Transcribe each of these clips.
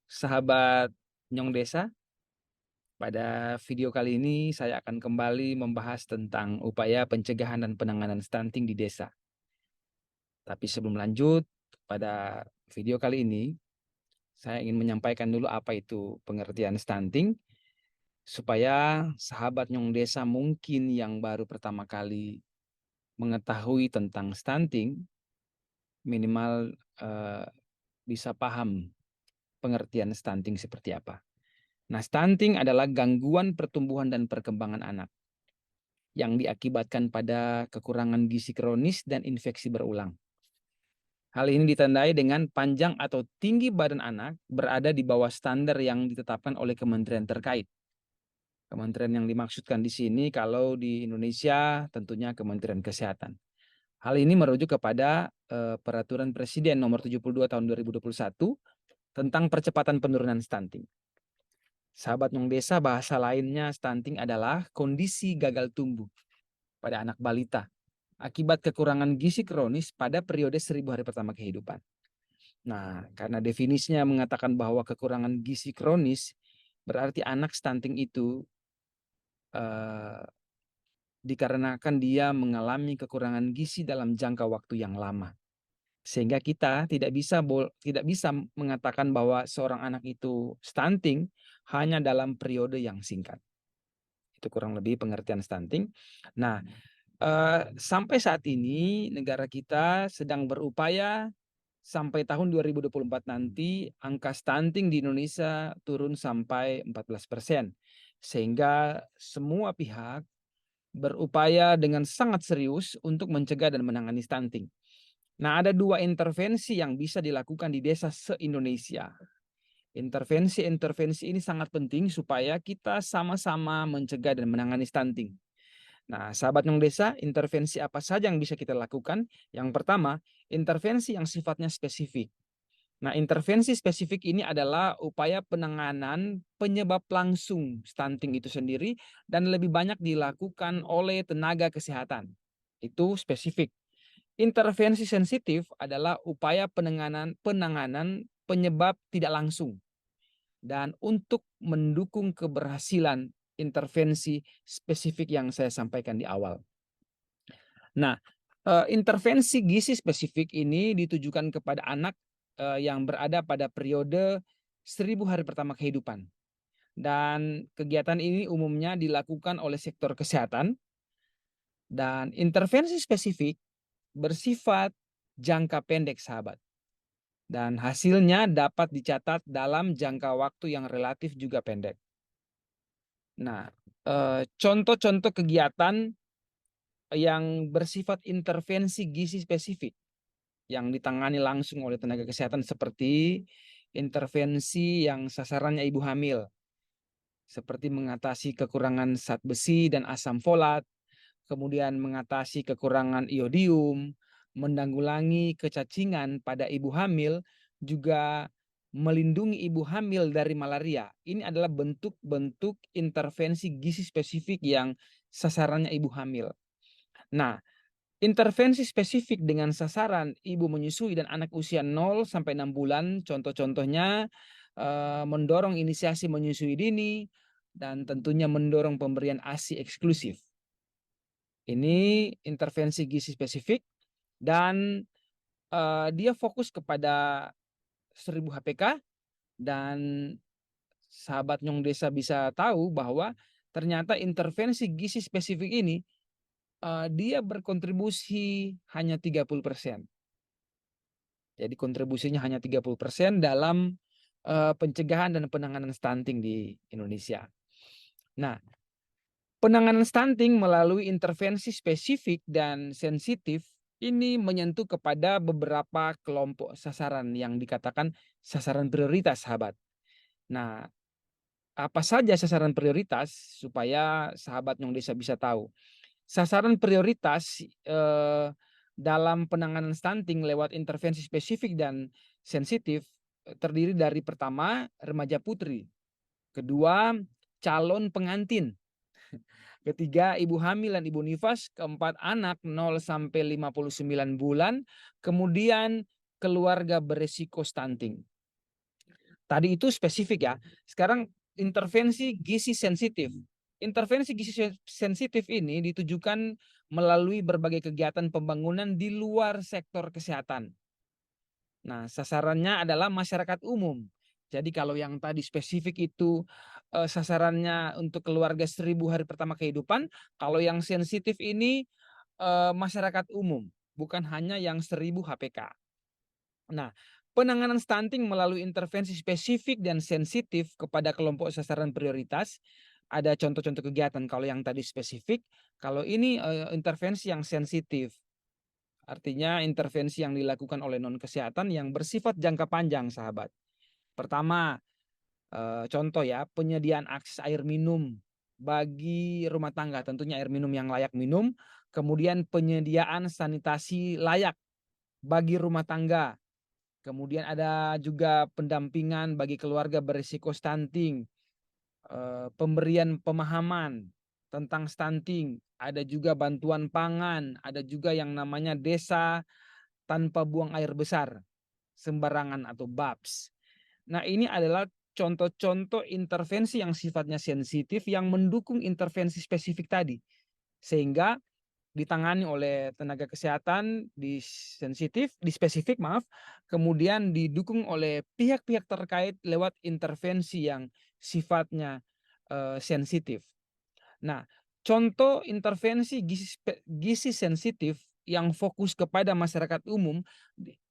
sahabat Nyong Desa. Pada video kali ini saya akan kembali membahas tentang upaya pencegahan dan penanganan stunting di desa. Tapi sebelum lanjut pada video kali ini, saya ingin menyampaikan dulu apa itu pengertian stunting supaya sahabat Nyong Desa mungkin yang baru pertama kali mengetahui tentang stunting minimal bisa paham pengertian stunting seperti apa. Nah, stunting adalah gangguan pertumbuhan dan perkembangan anak yang diakibatkan pada kekurangan gizi kronis dan infeksi berulang. Hal ini ditandai dengan panjang atau tinggi badan anak berada di bawah standar yang ditetapkan oleh kementerian terkait. Kementerian yang dimaksudkan di sini kalau di Indonesia tentunya Kementerian Kesehatan. Hal ini merujuk kepada Peraturan Presiden Nomor 72 Tahun 2021 tentang percepatan penurunan stunting. Sahabat Nyong Desa, bahasa lainnya stunting adalah kondisi gagal tumbuh pada anak balita akibat kekurangan gizi kronis pada periode 1000 hari pertama kehidupan. Nah, karena definisinya mengatakan bahwa kekurangan gizi kronis berarti anak stunting itu eh, dikarenakan dia mengalami kekurangan gizi dalam jangka waktu yang lama. Sehingga kita tidak bisa mengatakan bahwa seorang anak itu stunting hanya dalam periode yang singkat. Itu kurang lebih pengertian stunting. Nah, sampai saat ini negara kita sedang berupaya sampai tahun 2024 nanti angka stunting di Indonesia turun sampai 14%. Sehingga semua pihak berupaya dengan sangat serius untuk mencegah dan menangani stunting. Nah, ada 2 intervensi yang bisa dilakukan di desa se-Indonesia. Intervensi-intervensi ini sangat penting supaya kita sama-sama mencegah dan menangani stunting. Nah, sahabat Nyong Desa, intervensi apa saja yang bisa kita lakukan? Yang pertama, intervensi yang sifatnya spesifik. Nah, intervensi spesifik ini adalah upaya penanganan penyebab langsung stunting itu sendiri dan lebih banyak dilakukan oleh tenaga kesehatan. Itu spesifik. Intervensi sensitif adalah upaya penanganan penyebab tidak langsung. Dan untuk mendukung keberhasilan intervensi spesifik yang saya sampaikan di awal. Nah, intervensi gizi spesifik ini ditujukan kepada anak yang berada pada periode 1000 hari pertama kehidupan. Dan kegiatan ini umumnya dilakukan oleh sektor kesehatan. Dan intervensi spesifik bersifat jangka pendek, sahabat. Dan hasilnya dapat dicatat dalam jangka waktu yang relatif juga pendek. Nah, contoh-contoh kegiatan yang bersifat intervensi gizi spesifik yang ditangani langsung oleh tenaga kesehatan seperti intervensi yang sasarannya ibu hamil, seperti mengatasi kekurangan zat besi dan asam folat, kemudian mengatasi kekurangan iodium, menanggulangi kecacingan pada ibu hamil, juga melindungi ibu hamil dari malaria. Ini adalah bentuk-bentuk intervensi gizi spesifik yang sasarannya ibu hamil. Nah, intervensi spesifik dengan sasaran ibu menyusui dan anak usia 0 sampai 6 bulan, contoh-contohnya mendorong inisiasi menyusui dini dan tentunya mendorong pemberian ASI eksklusif. Ini intervensi gizi spesifik dan dia fokus kepada 1000 HPK dan sahabat Nyong Desa bisa tahu bahwa ternyata intervensi gizi spesifik ini dia berkontribusi hanya 30%. Jadi kontribusinya hanya 30% dalam pencegahan dan penanganan stunting di Indonesia. Nah, penanganan stunting melalui intervensi spesifik dan sensitif ini menyentuh kepada beberapa kelompok sasaran yang dikatakan sasaran prioritas, sahabat. Nah, apa saja sasaran prioritas supaya sahabat Nyong Desa bisa tahu? Sasaran prioritas dalam penanganan stunting lewat intervensi spesifik dan sensitif terdiri dari pertama, remaja putri, kedua, calon pengantin, ketiga, ibu hamil dan ibu nifas, keempat, anak 0 sampai 59 bulan, kemudian keluarga beresiko stunting. Tadi itu spesifik ya. Sekarang intervensi gizi sensitif. Intervensi gizi sensitif ini ditujukan melalui berbagai kegiatan pembangunan di luar sektor kesehatan. Nah, sasarannya adalah masyarakat umum. Jadi kalau yang tadi spesifik itu sasarannya untuk keluarga 1.000 hari pertama kehidupan, kalau yang sensitif ini masyarakat umum, bukan hanya yang 1.000 HPK. Nah, penanganan stunting melalui intervensi spesifik dan sensitif kepada kelompok sasaran prioritas, ada contoh-contoh kegiatan. Kalau yang tadi spesifik, kalau ini intervensi yang sensitif. Artinya intervensi yang dilakukan oleh non kesehatan yang bersifat jangka panjang, sahabat. Pertama, contoh ya, penyediaan akses air minum bagi rumah tangga, tentunya air minum yang layak minum, kemudian penyediaan sanitasi layak bagi rumah tangga. Kemudian ada juga pendampingan bagi keluarga berisiko stunting, pemberian pemahaman tentang stunting, ada juga bantuan pangan, ada juga yang namanya desa tanpa buang air besar sembarangan atau BABS. Nah, ini adalah contoh-contoh intervensi yang sifatnya sensitif yang mendukung intervensi spesifik tadi. Sehingga ditangani oleh tenaga kesehatan di sensitif, di spesifik maaf, kemudian didukung oleh pihak-pihak terkait lewat intervensi yang sifatnya sensitif. Nah, contoh intervensi gizi sensitif yang fokus kepada masyarakat umum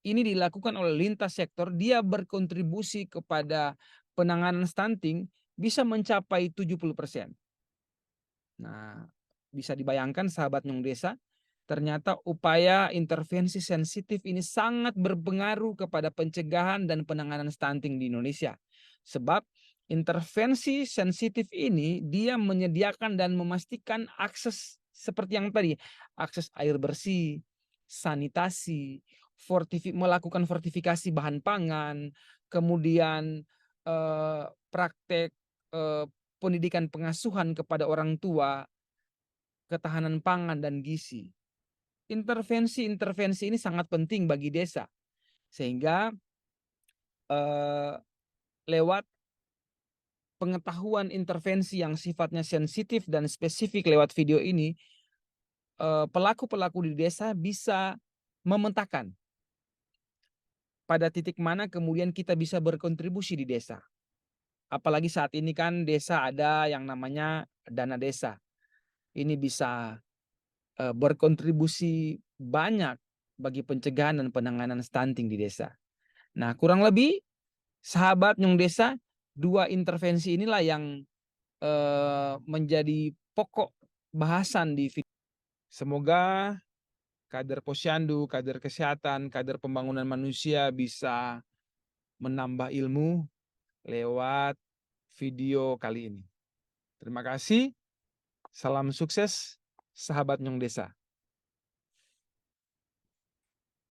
ini dilakukan oleh lintas sektor, dia berkontribusi kepada penanganan stunting bisa mencapai 70%. Nah, bisa dibayangkan sahabat Nyong Desa, ternyata upaya intervensi sensitif ini sangat berpengaruh kepada pencegahan dan penanganan stunting di Indonesia. Sebab intervensi sensitif ini dia menyediakan dan memastikan akses seperti yang tadi, akses air bersih, sanitasi, melakukan fortifikasi bahan pangan, kemudian praktek eh, pendidikan pengasuhan kepada orang tua, ketahanan pangan dan gizi. Intervensi-intervensi ini sangat penting bagi desa. Sehingga eh, lewat pengetahuan intervensi yang sifatnya sensitif dan spesifik lewat video ini, pelaku-pelaku di desa bisa memetakan pada titik mana kemudian kita bisa berkontribusi di desa. Apalagi saat ini kan desa ada yang namanya dana desa. Ini bisa berkontribusi banyak bagi pencegahan dan penanganan stunting di desa. Nah, kurang lebih sahabat Nyong Desa, dua intervensi inilah yang menjadi pokok bahasan di video. Semoga kader posyandu, kader kesehatan, kader pembangunan manusia bisa menambah ilmu lewat video kali ini. Terima kasih. Salam sukses, sahabat Nyong Desa.